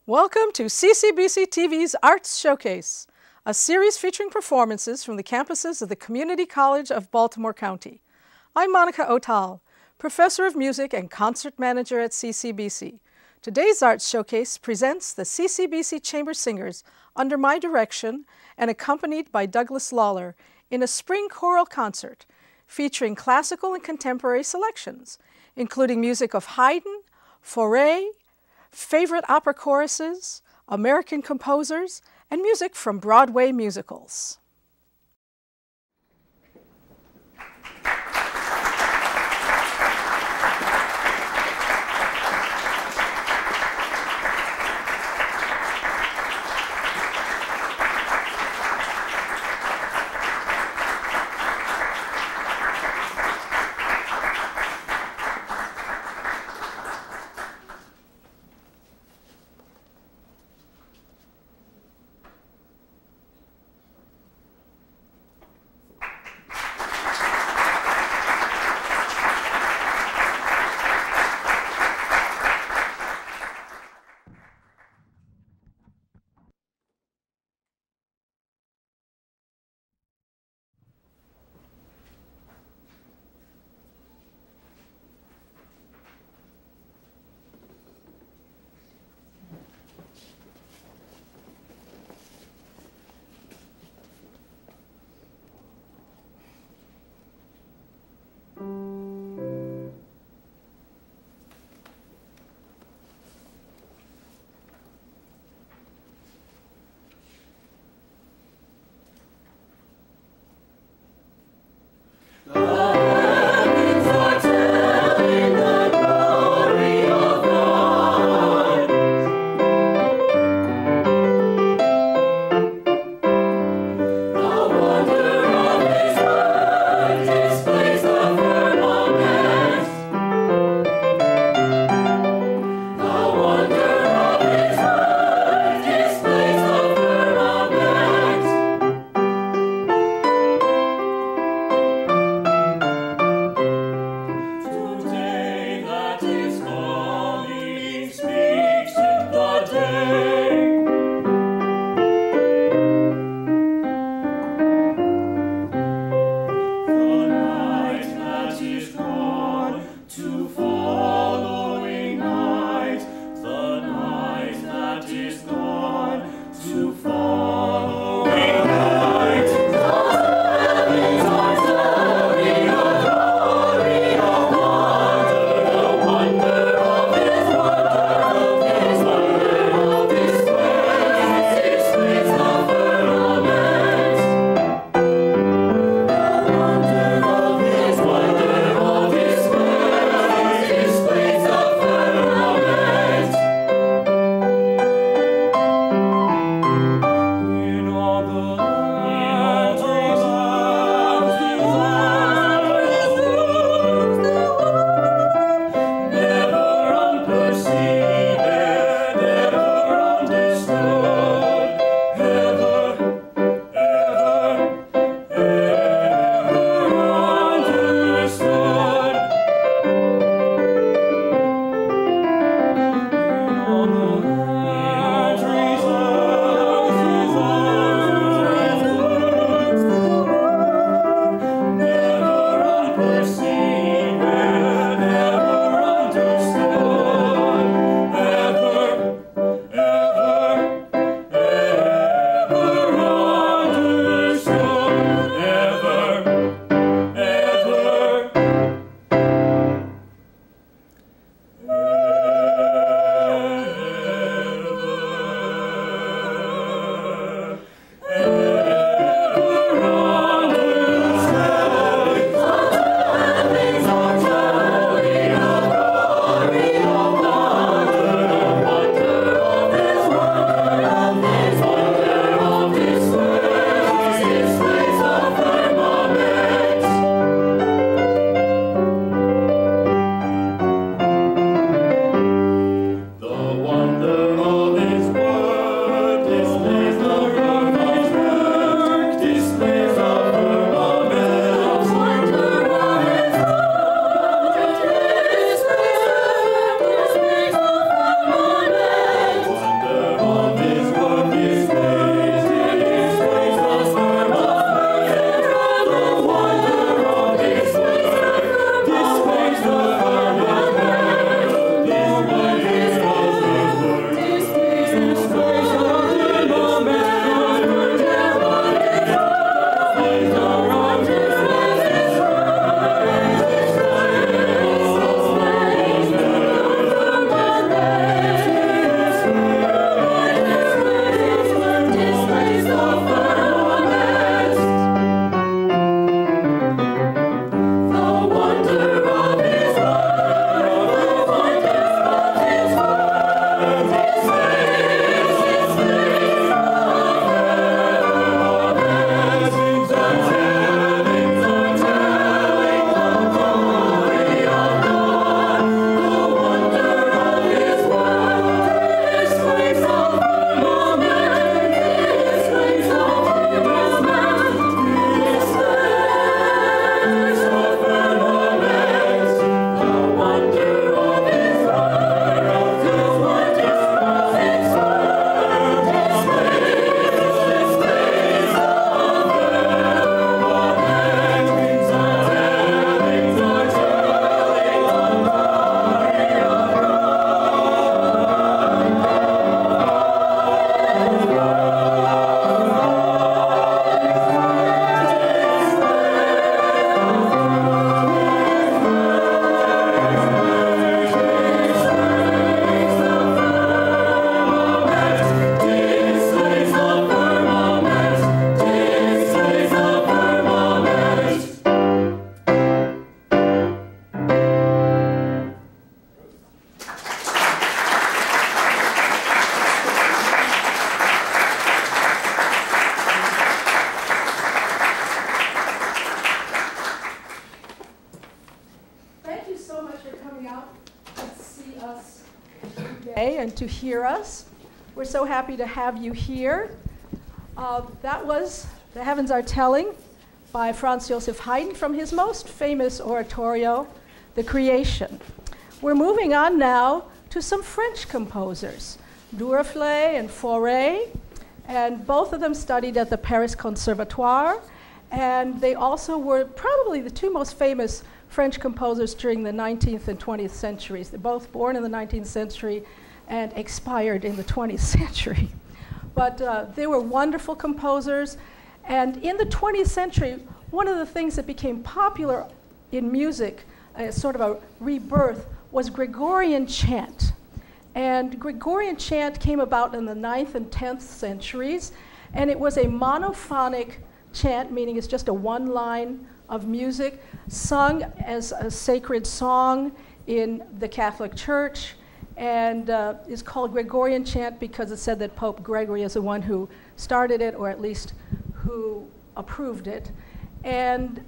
Welcome to CCBC TV's Arts Showcase, a series featuring performances from the campuses of the Community College of Baltimore County. I'm Monica Otal, Professor of Music and Concert Manager at CCBC. Today's Arts Showcase presents the CCBC Chamber Singers under my direction and accompanied by Douglas Lawler in a spring choral concert featuring classical and contemporary selections, including music of Haydn, Fauré, favorite opera choruses, American composers, and music from Broadway musicals. hear us. We're so happy to have you here. That was The Heavens Are Telling by Franz Joseph Haydn from his most famous oratorio, The Creation. We're moving on now to some French composers, Duruflé and Fauré, and both of them studied at the Paris Conservatoire, and they also were probably the two most famous French composers during the 19th and 20th centuries. They're both born in the 19th century and expired in the 20th century. But they were wonderful composers, and in the 20th century, one of the things that became popular in music, sort of a rebirth, was Gregorian chant. And Gregorian chant came about in the 9th and 10th centuries, and it was a monophonic chant, meaning it's just a one line of music, sung as a sacred song in the Catholic Church, and is called Gregorian chant because it said that Pope Gregory is the one who started it, or at least who approved it. And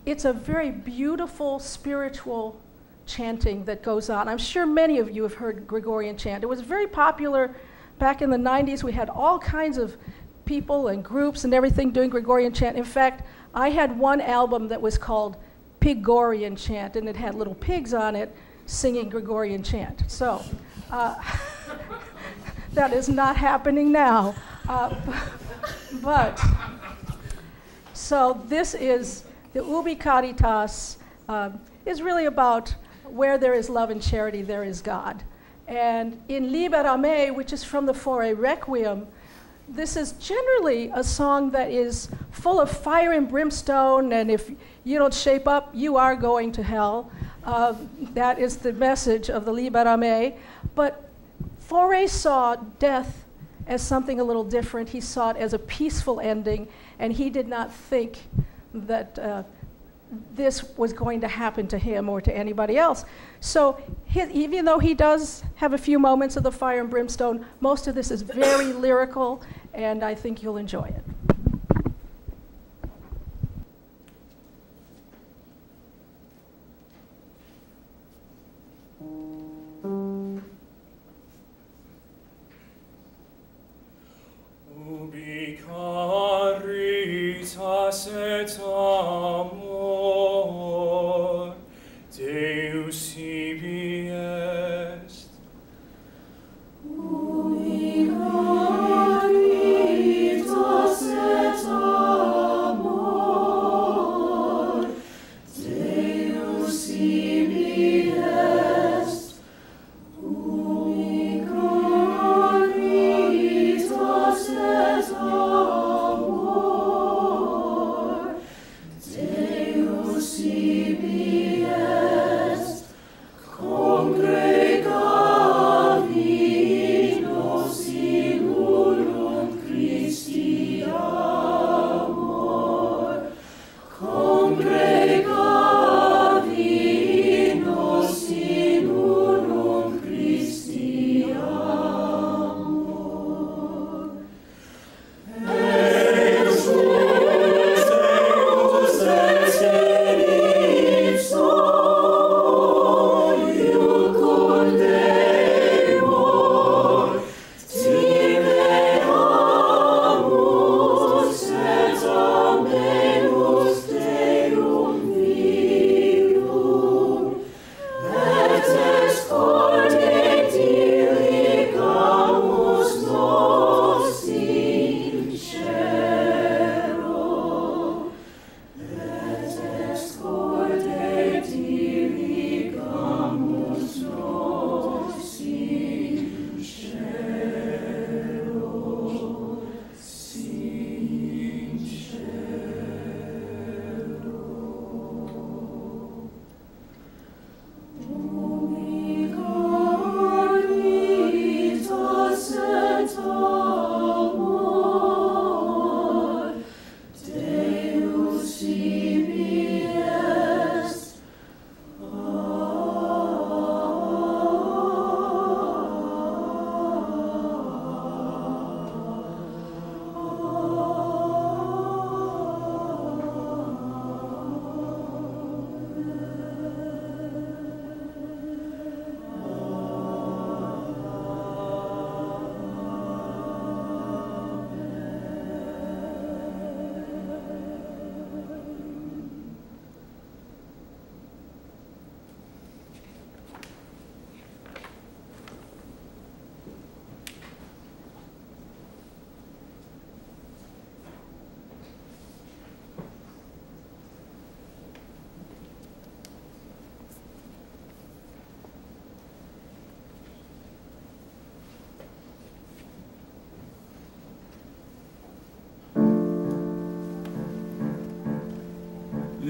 it's a very beautiful spiritual chanting that goes on. I'm sure many of you have heard Gregorian chant. It was very popular back in the 90s. We had all kinds of people and groups and everything doing Gregorian chant. In fact, I had one album that was called Pigorian chant, and it had little pigs on it singing Gregorian chant. So that is not happening now. So this is the Ubi Caritas, is really about where there is love and charity, there is God. And in Libera Me, which is from the Fauré Requiem, this is generally a song that is full of fire and brimstone, and if you don't shape up, you are going to hell. That is the message of the Libera Me. But Fauré saw death as something a little different. He saw it as a peaceful ending, and he did not think that this was going to happen to him or to anybody else. So even though he does have a few moments of the fire and brimstone, most of this is very lyrical, and I think you'll enjoy it. Ubi caritas et amor Deus sibi est. Ubi caritas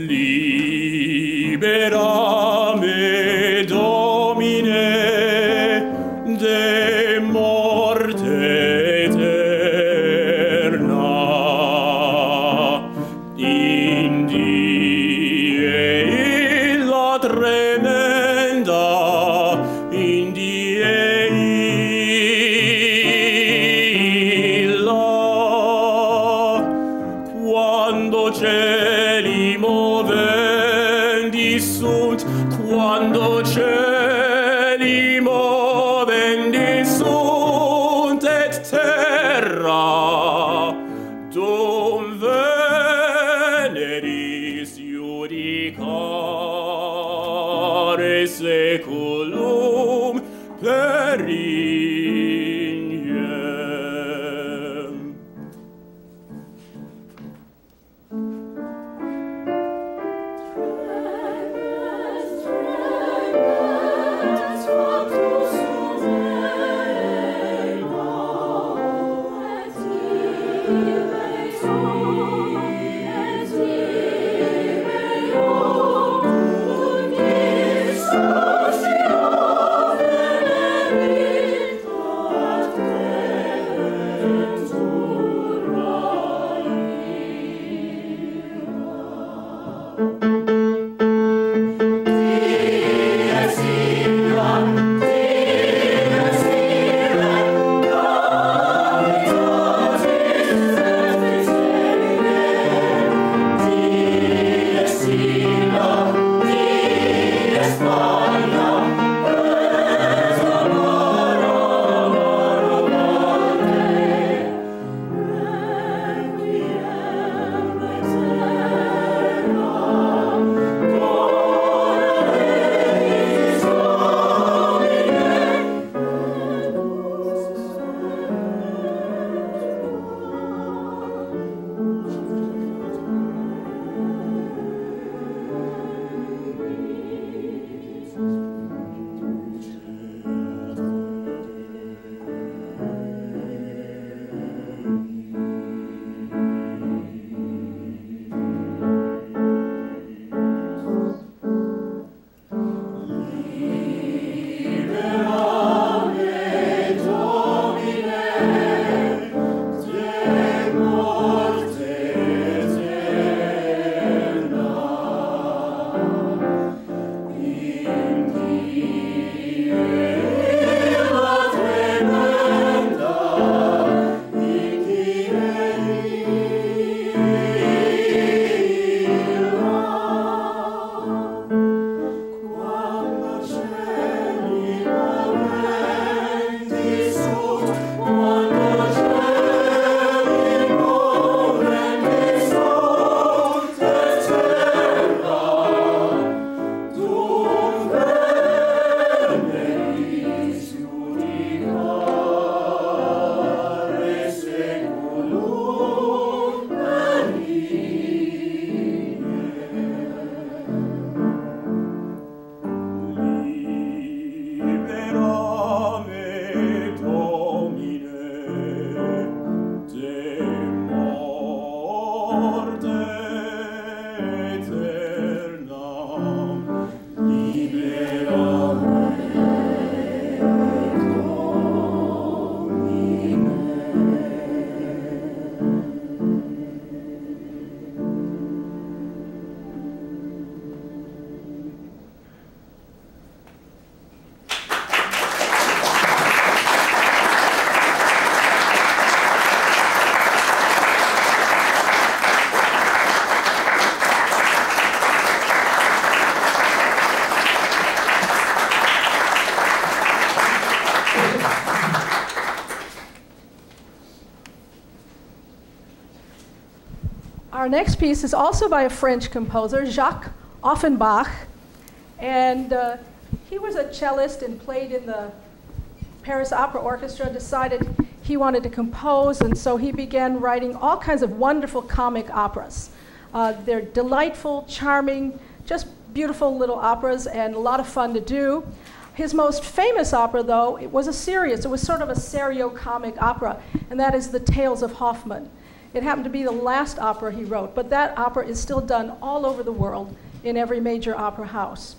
libera me, Domine, de morte eterna, in die illa tremenda, in die illa, quando cieli movendi sunt, quando cieli movendi sunt, et terra dum veneris judicare seculum perignem. Our next piece is also by a French composer, Jacques Offenbach, and he was a cellist and played in the Paris Opera Orchestra, decided he wanted to compose, and so he began writing all kinds of wonderful comic operas. They're delightful, charming, just beautiful little operas and a lot of fun to do. His most famous opera, though, it was a serious, it was sort of a serio-comic opera, and that is The Tales of Hoffmann. It happened to be the last opera he wrote, but that opera is still done all over the world in every major opera house.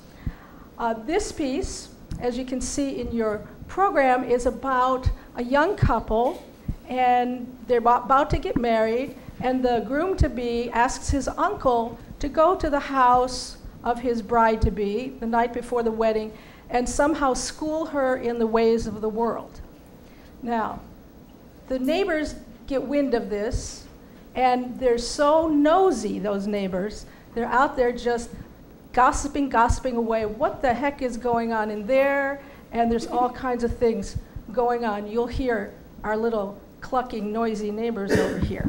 This piece, as you can see in your program, is about a young couple, and they're about to get married, and the groom-to-be asks his uncle to go to the house of his bride-to-be the night before the wedding and somehow school her in the ways of the world. Now, the neighbors get wind of this, and they're so nosy, those neighbors. They're out there just gossiping away. What the heck is going on in there? And there's all kinds of things going on. You'll hear our little clucking, noisy neighbors over here.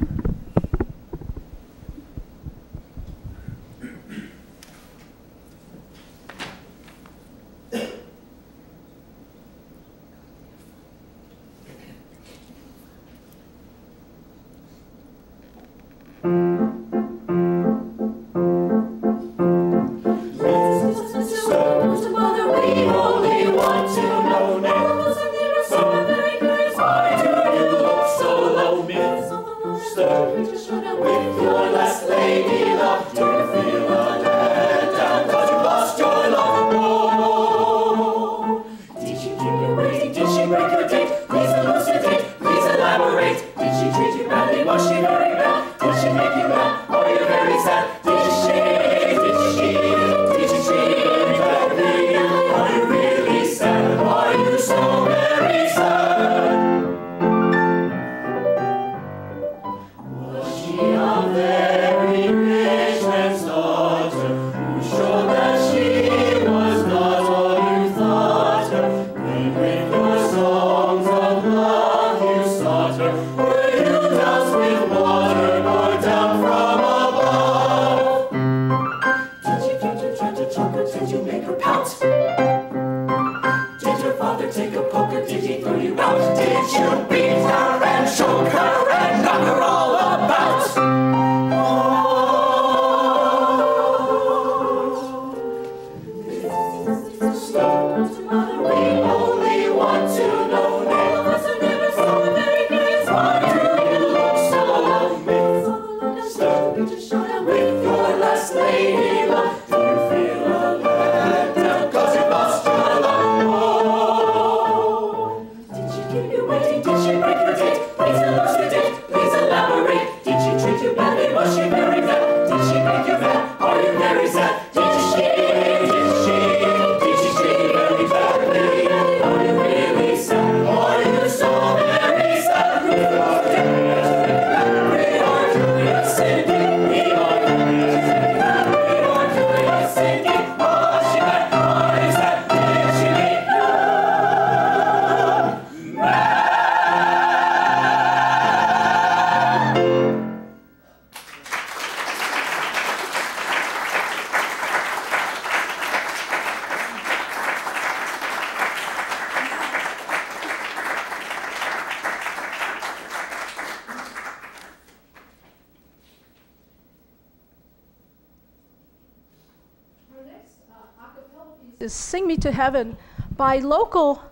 Is Sing Me to Heaven by local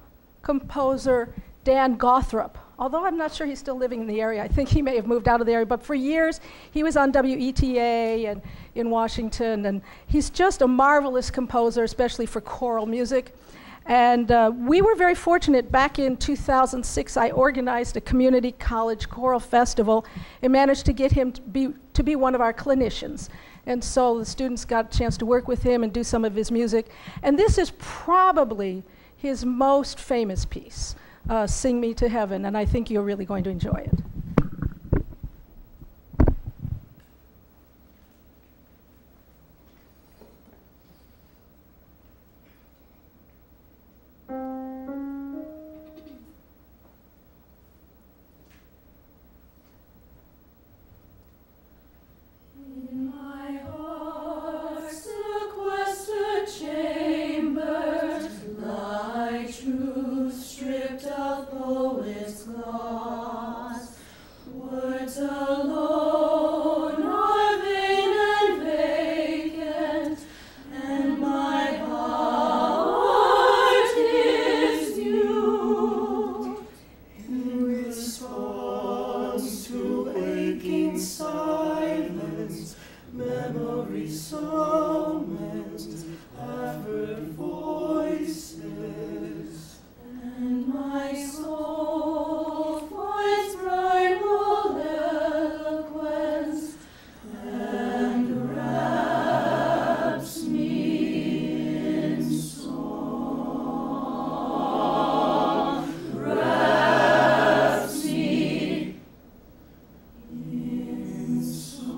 composer Dan Gothrop. Although I'm not sure he's still living in the area. I think he may have moved out of the area, but for years he was on WETA and in Washington, and he's just a marvelous composer, especially for choral music. And we were very fortunate. Back in 2006, I organized a community college choral festival and managed to get him to be one of our clinicians. And so the students got a chance to work with him and do some of his music. And this is probably his most famous piece, Sing Me to Heaven, and I think you're really going to enjoy it. Stripped of poet's gloss, summons ever voices, and my soul for its primal eloquence enwraps me in song, wraps me in song.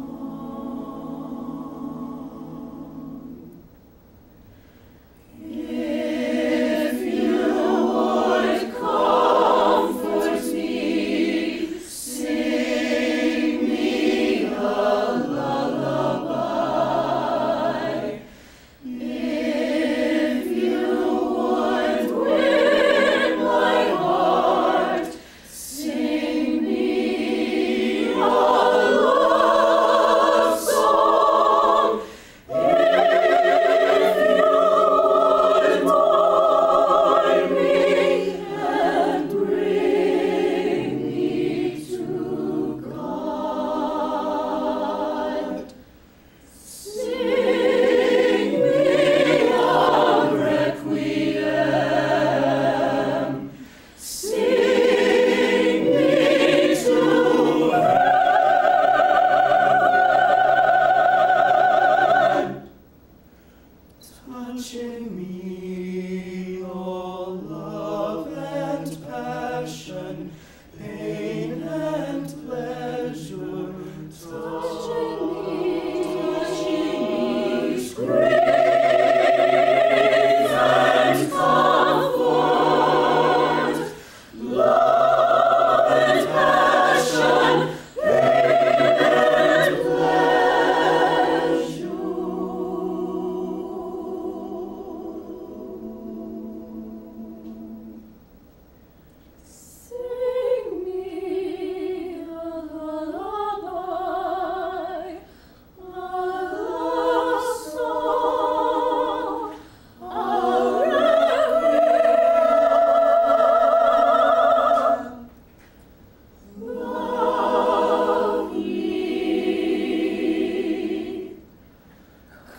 If you would comfort me, sing me a lullaby. If you would win my heart, sing me a love song. If you would guide me and bring me to God, sing me a requiem, sing me to heaven, touching me all love and passion, pain and pleasure, touching me, grief and comfort, love and passion, pain and pleasure. Sing me a lullaby, a love song, a requiem. Love me,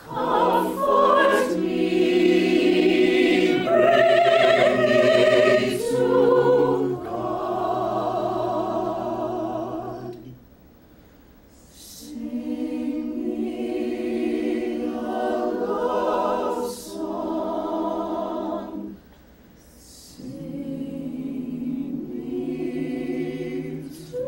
comfort me, bring me to God. Sing me a love song, sing me to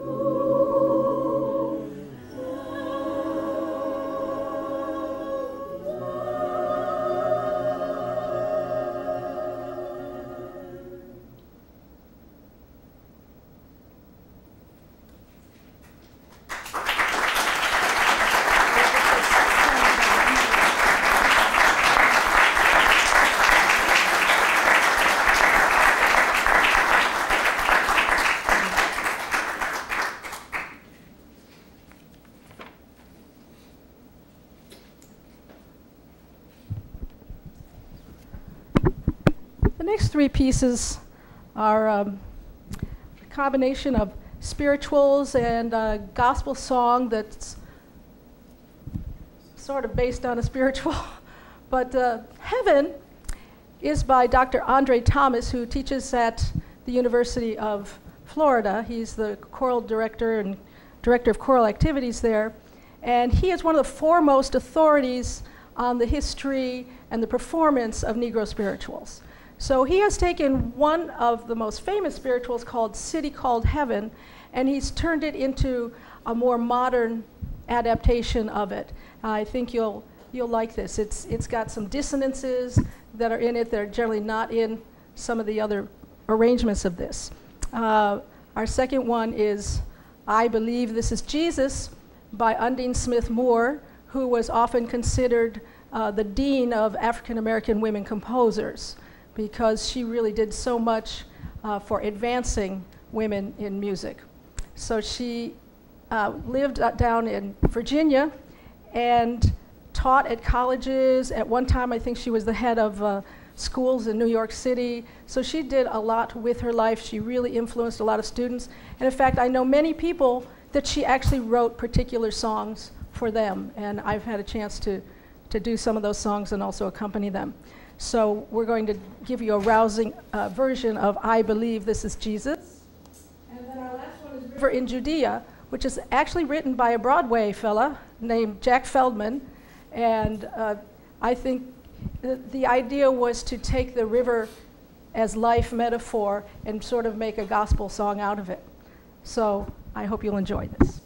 The next three pieces are a combination of spirituals and a gospel song that's sort of based on a spiritual. But Heaven is by Dr. Andre Thomas, who teaches at the University of Florida. He's the choral director and director of choral activities there. And he is one of the foremost authorities on the history and the performance of Negro spirituals. So he has taken one of the most famous spirituals called City Called Heaven, and he's turned it into a more modern adaptation of it. I think you'll like this. It's got some dissonances that are in it that are generally not in some of the other arrangements of this. Our second one is I Believe This Is Jesus by Undine Smith Moore, who was often considered the dean of African American women composers, because she really did so much for advancing women in music. So she lived down in Virginia and taught at colleges. At one time, I think she was the head of schools in New York City. So she did a lot with her life. She really influenced a lot of students. And in fact, I know many people that she actually wrote particular songs for them. And I've had a chance to to do some of those songs and also accompany them. So we're going to give you a rousing version of I Believe This Is Jesus. And then our last one is River in Judea, which is actually written by a Broadway fella named Jack Feldman. And I think the idea was to take the river as life metaphor and sort of make a gospel song out of it. So I hope you'll enjoy this.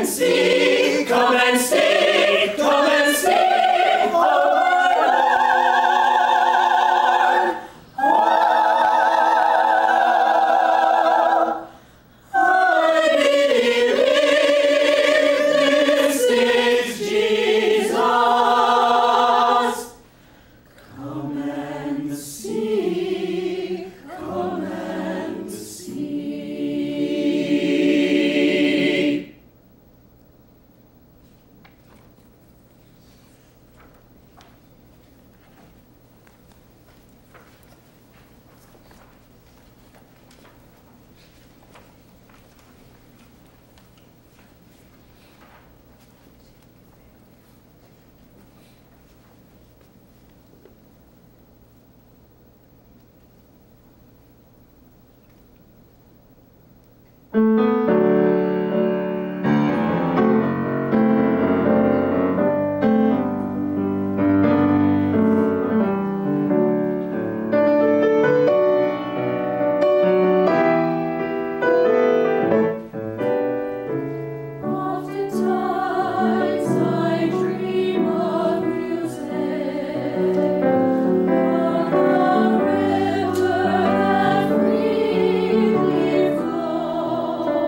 and see, come and see, come and see, oh Lord. Oh, I believe this is Jesus. Come and see, come and see. Oftentimes I dream of music, of the river that freely flows.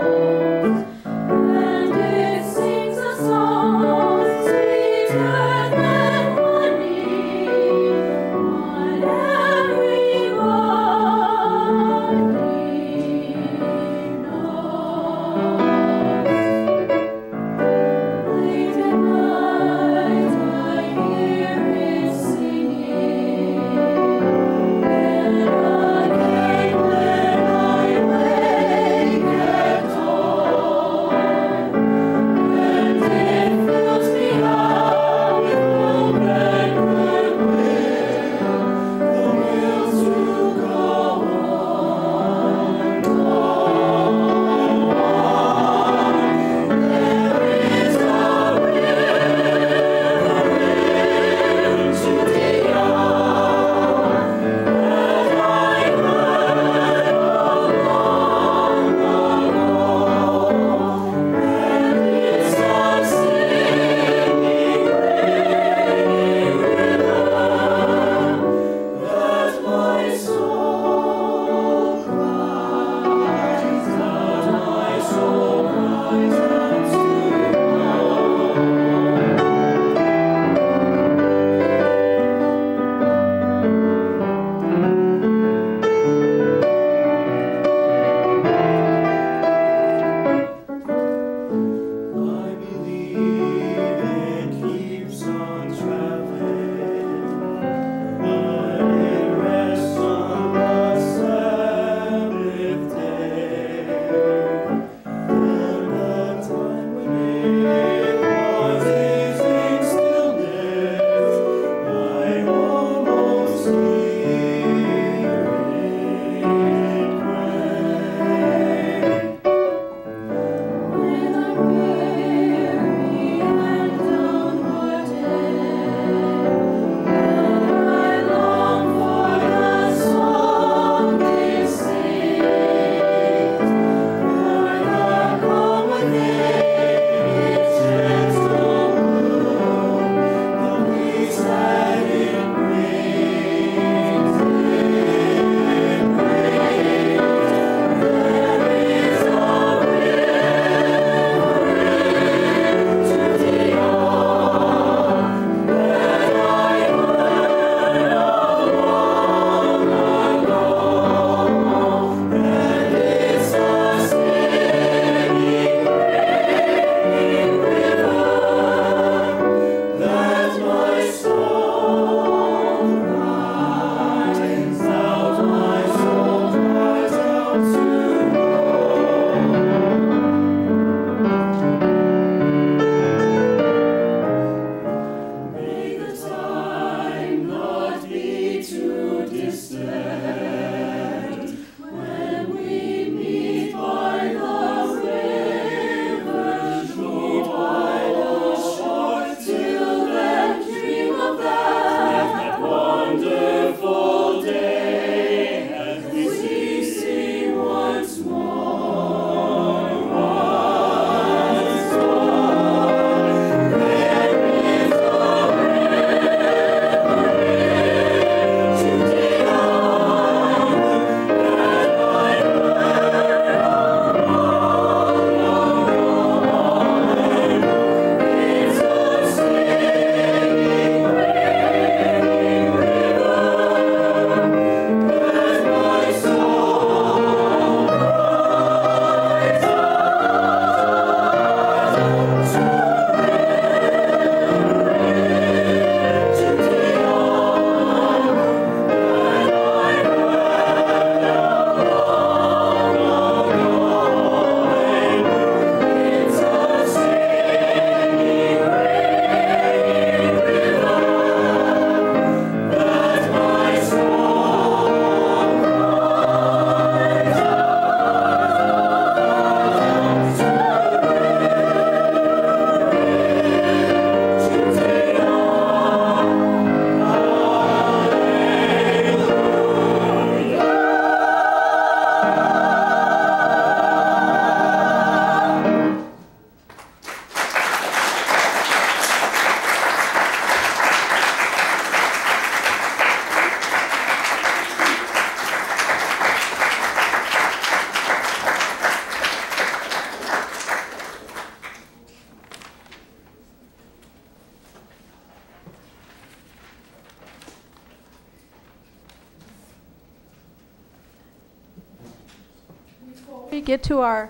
we get to our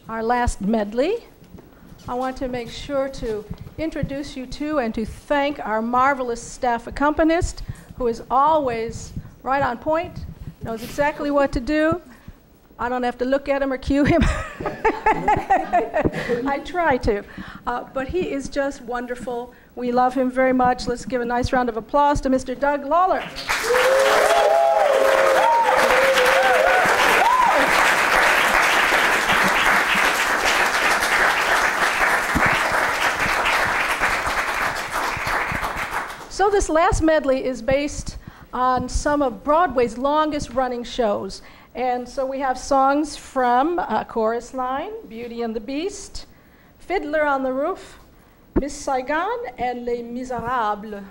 last medley, I want to make sure to introduce you to and to thank our marvelous staff accompanist, who is always right on point, knows exactly what to do. I don't have to look at him or cue him. I try to. But he is just wonderful. We love him very much. Let's give a nice round of applause to Mr. Doug Lawler. So this last medley is based on some of Broadway's longest running shows. And so we have songs from Chorus Line, Beauty and the Beast, Fiddler on the Roof, Miss Saigon, and Les Miserables.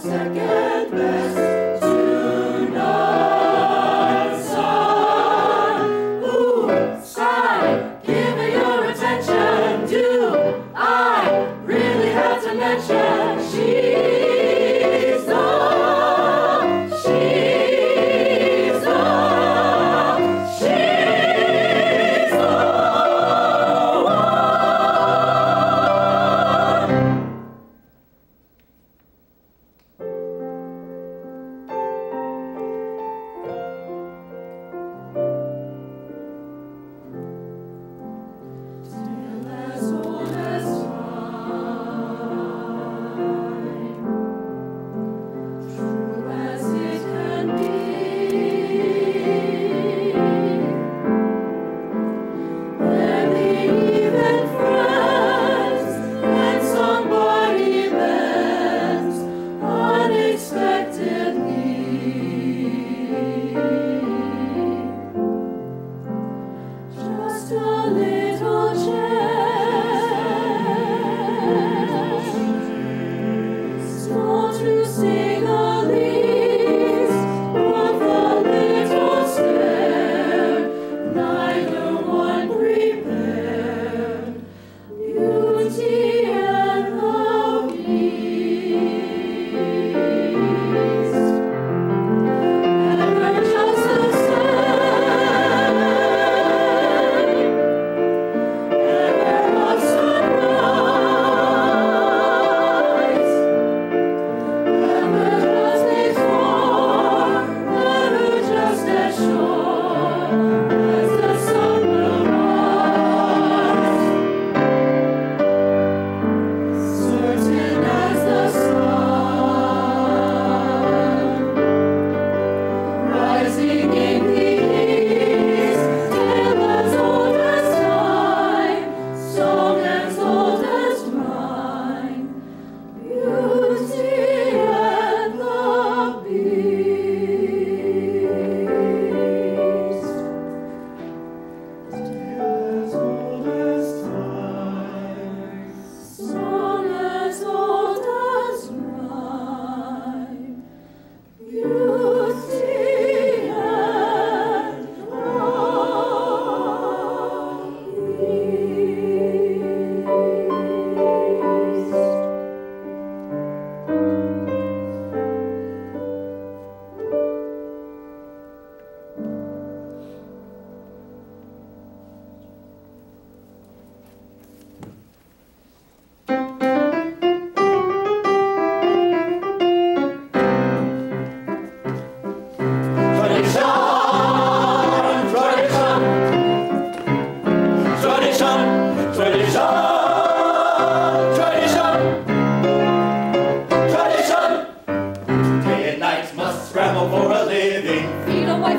Second best to none.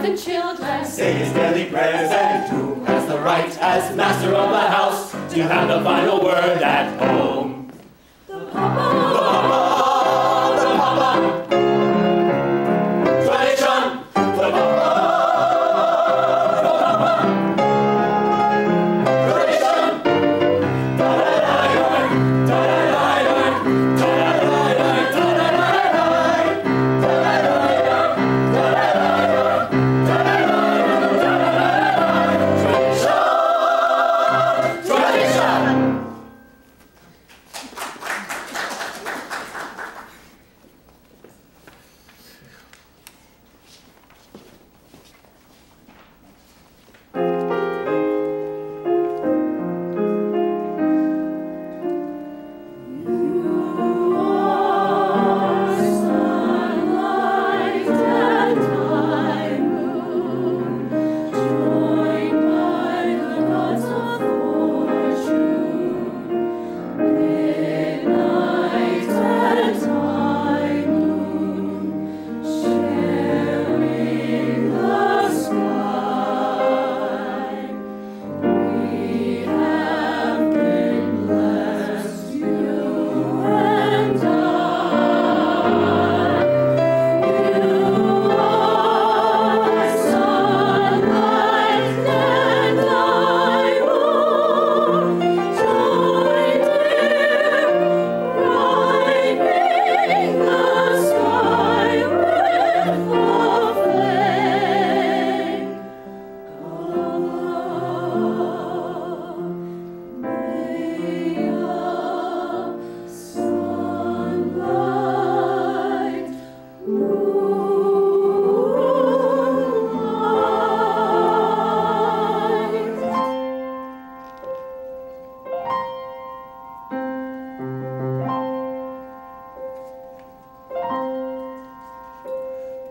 than children. Say his daily prayers and who has the right as master of the house to have the final word at home? The Papa. The Papa. Tradition. The Papa. The Papa. Tradition. Da-da-da-da, da-da-da-da, da-da-da-da, da-da-da-da, tradition.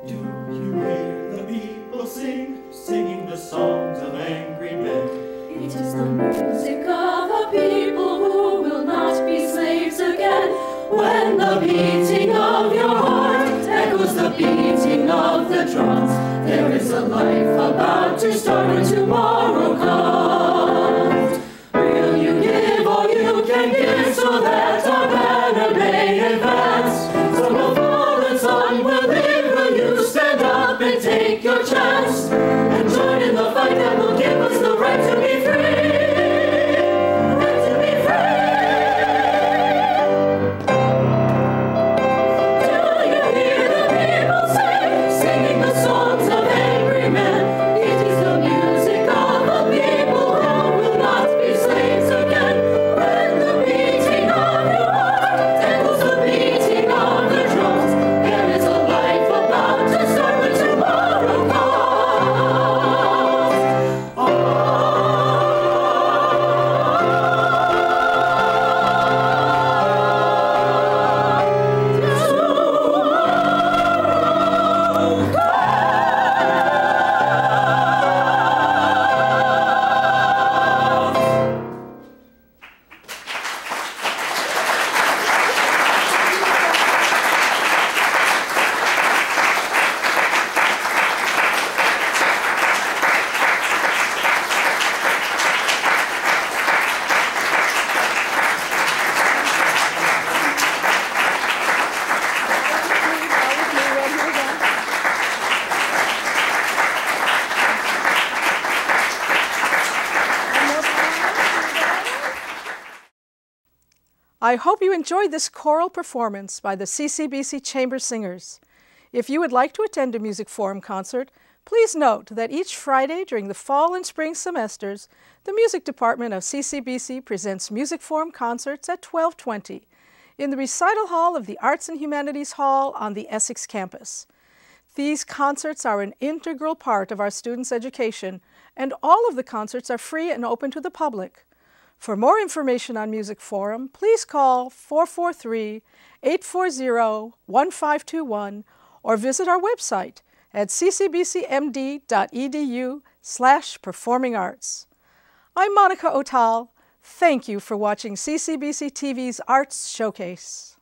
Do you hear the people singing the songs of angry men? It is the music of a people who will not be slaves again. When the beating of your heart echoes the beating of the drums, there is a life about to start when tomorrow comes. Will you give all you can give so that our banner may advance? Some will fall and some will live. Will you stand up and take your chance and join in the fight that will give us the right to be free? Right to be free. Do you hear the people singing the songs of angry men? It is the music of a people who will not be slaves again. When the beating of your heart echoes the beating of the drums, there is a life about to start when tomorrow comes. I hope you enjoyed this choral performance by the CCBC Chamber Singers. If you would like to attend a Music Forum concert, please note that each Friday during the fall and spring semesters, the Music Department of CCBC presents Music Forum concerts at 12:20 in the Recital Hall of the Arts and Humanities Hall on the Essex campus. These concerts are an integral part of our students' education, and all of the concerts are free and open to the public. For more information on Music Forum, please call 443-840-1521 or visit our website at ccbcmd.edu/performingarts. I'm Monica Otal. Thank you for watching CCBC TV's Arts Showcase.